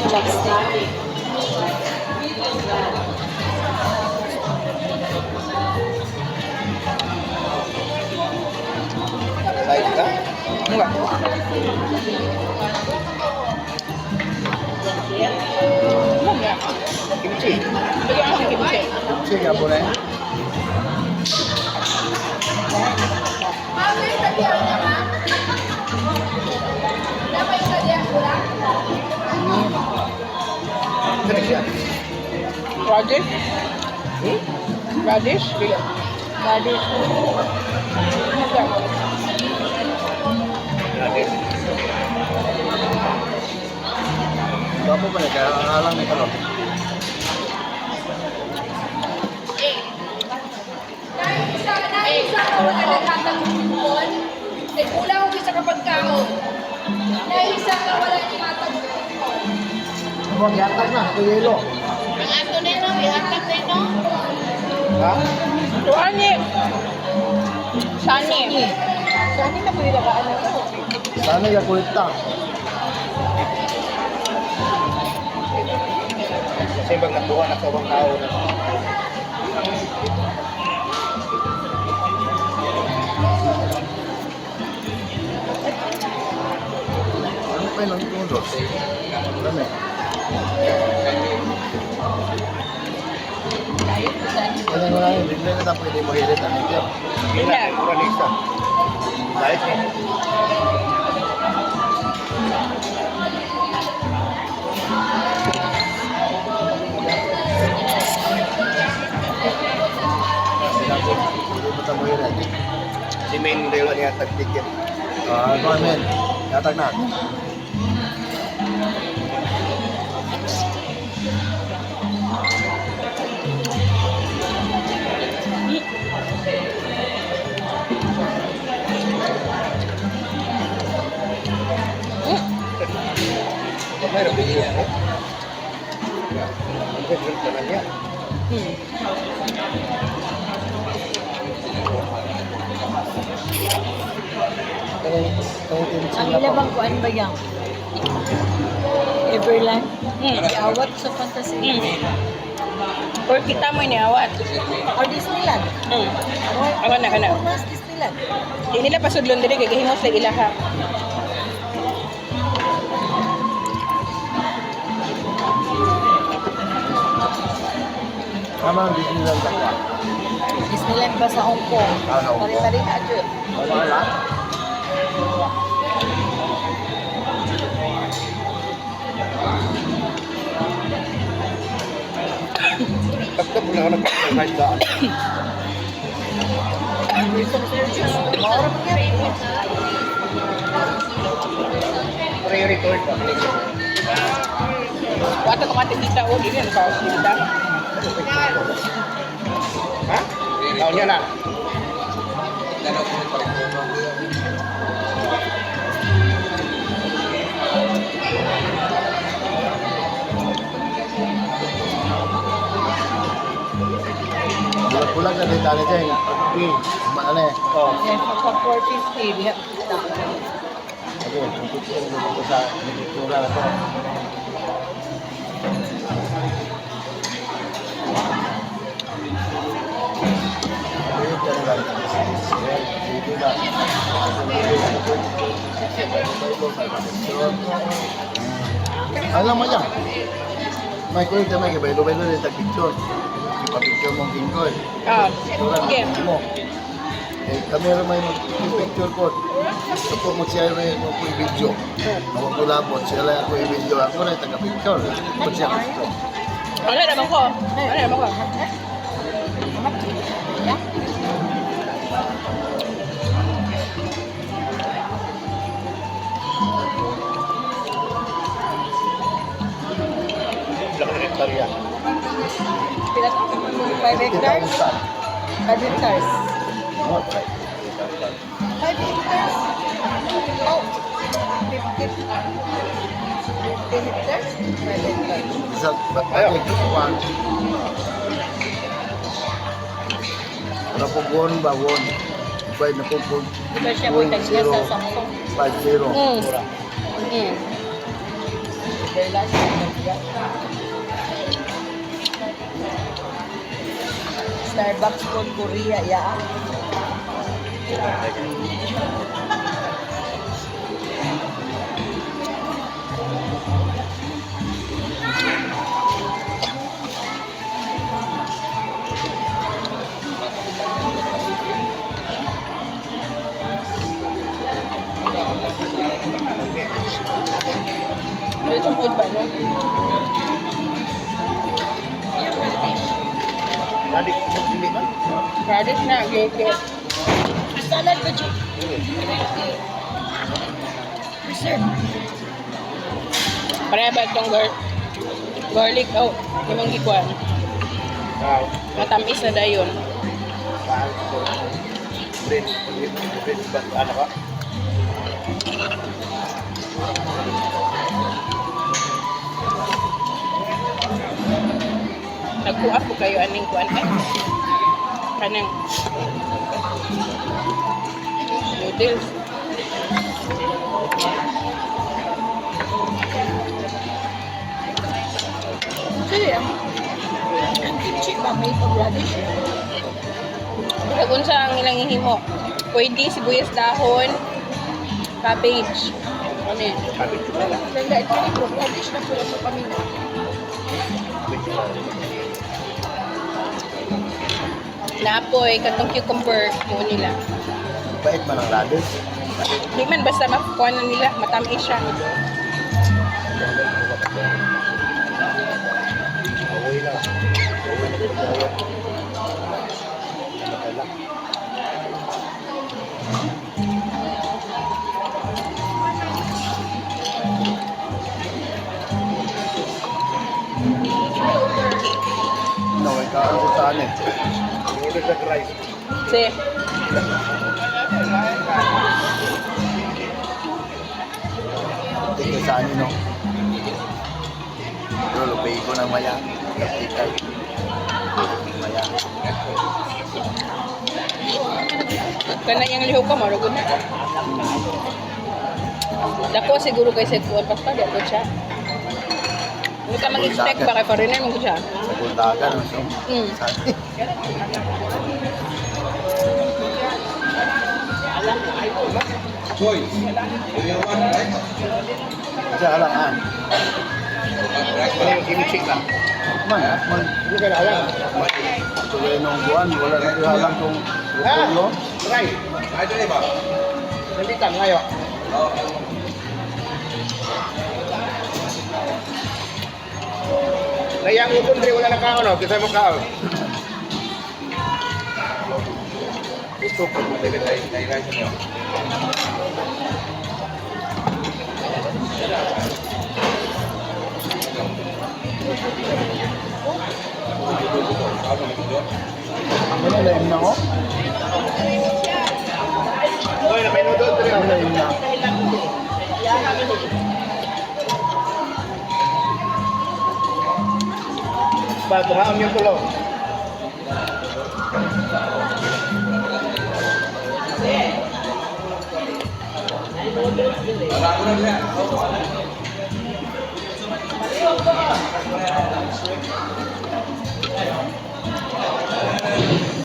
Chopstick. Side ka? Enggak. Enggak. Kimchi. Bigyan ako ng kimchi. Kimchi nggak boleh. Ini ya. Radish. Radish. Bigyan. Radish. Enggak. Kamu ba nagkakalang na kalong? Kulang ko isa kapag kaon. Naisa ka wala ni matagpuan. Huwag yatag na, ito yelo. Ang ato na yun, ihatag na yun. Ha? Tuani. Sani. Sani na po nila ano to. Sana yung kulita. Kasi pag nakuha na sa ibang tao na. Ano pa yung nagtulog? Dami. Kaya nga lang, bigla na tayo pwede mahilit ang ito. Hindi. Kuralista. Dahil niya. Hindi mo tayo mahilit. Si Main Dela niya tagtikit. Ito ay Main. Yatag na. Meron video ko. Meron ka na niya. Ang ilabang ko, ano ba yan? Everland? Iawat sa fantasy. Or kita mo iniawat. Or Disneyland? Awan na, kana. Or mas Disneyland? Di nila pasudlon diri kay gihimos sa ilaha. Tama ang Disneyland ako. Disneyland ba sa Hong Kong? Ah, sa Hong Kong. Pari-pari na dyan. Wala. Takta po na ako nagkakahit daan. Maura mo yan. Pre-record ka. Wata kamati kita o dili ang kaos kita. Ha? Taon niya na. Bulag na din tali dyan. Ano eh? Oo. Yes, sa 450. Diha kita. Okay, picture mo dito sa picture na to. Alam mo yan. May kulit na may kabay-lo-baylo din sa picture. Ipa-picture mong kingkoy. Sige. Mo. Eh, kamera may picture ko. Ito mo siya mo po video. Ako po labot, siya lang ako i-video. Ako na taga-picture. Ito siya picture. Wala naman ko. Wala naman ko. Yeah? Ilang hektarya? Pila to? 5 hectares? 5 hectares. 5 hectares? Oh, 50 hectares? 5 hectares. Sa project one. Napugon ba won? Pwede napupog. Ito siya mo tagsiya sa Samsung. 50. Mm. Very last. talaga. Starbucks con Korea, yeah. Itong food ba, no? Tadi hindi man. Radish na, geke. Salad ba, Jay? Reserve. Pareha ba itong garlic? Oh, limang gikuan. Matamis na dayon. Bread ba ano ka? Nagkuha po kayo aning kuan ay. Kanang noodles. Sige, ang kimchi ba may pag-radish? Kung sa ang ilang ihimo, pwede sibuyas dahon, cabbage. Ano yun? Ganda, ito yung pag-radish na pula sa pamina. Napoy, katong cucumber mo nila. Bait man ang radish. Di man basta makuha na nila, matamis siya. Okay na. No, ikaw ang saan eh. Order the rice. Kasi, Tingnan saan no. Pero lupay ko ng maya. Kapitay. Maya. kana yung lihok ka, marugod na. Dako siguro kay sa kuwan pa dako siya. Hindi ka mag-expect ba kay foreigner mo siya? Sa Kundagan. No? Hmm. Saan? Boy, do you want rice? Kasi alam ah. Ano yung kimchi lang? Man, man. Hindi ka na alam. Tuloy nung buwan, wala na ko alam kung repolyo. Rice. Ay, dali ba? Nalitan ngayon. Nayang utol rin, wala na kaon, no? Kita mo kaon. Gusto ko mo tayo na rice mo. Ano laim na ko? Boy, na may noodles rin. Ano laim na? Ba, tuhaan yung tulo.